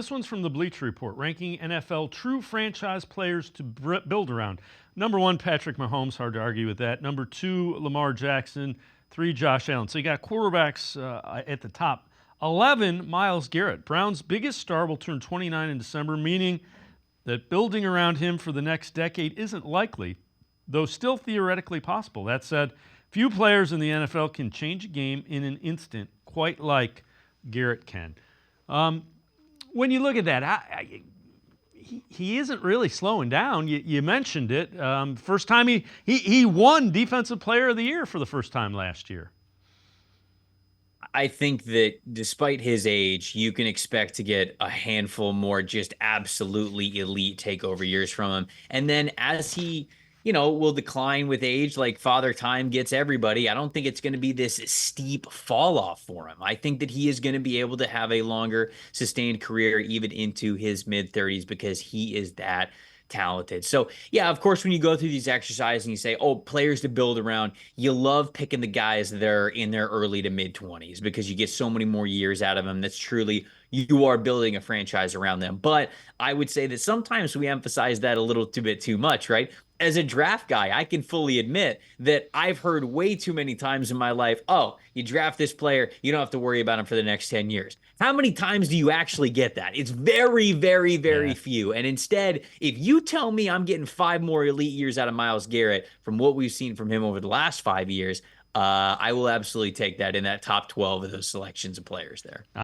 This one's from the Bleacher Report, ranking NFL true franchise players to build around. Number 1, Patrick Mahomes, hard to argue with that. Number 2, Lamar Jackson. 3, Josh Allen. So you got quarterbacks at the top. 11, Myles Garrett. Brown's biggest star will turn 29 in December, meaning that building around him for the next decade isn't likely, though still theoretically possible. That said, few players in the NFL can change a game in an instant quite like Garrett can. When you look at that, he isn't really slowing down. You mentioned it. First time he won Defensive Player of the Year for the first time last year. I think that despite his age, you can expect to get a handful more just absolutely elite takeover years from him. And then as he, will decline with age, like Father Time gets everybody, I don't think it's going to be this steep fall off for him. I think that he is going to be able to have a longer sustained career, even into his mid 30s, because he is that talented. So yeah, of course, when you go through these exercises and you say, oh, players to build around, you love picking the guys that are in their early to mid 20s because you get so many more years out of them. That's truly, you are building a franchise around them. But I would say that sometimes we emphasize that a little bit too much, right? As a draft guy, I can fully admit that I've heard way too many times in my life, oh, you draft this player, you don't have to worry about him for the next 10 years. How many times do you actually get that? It's very, very, very few. And instead, if you tell me I'm getting 5 more elite years out of Myles Garrett from what we've seen from him over the last 5 years, I will absolutely take that in that top 12 of those selections of players there.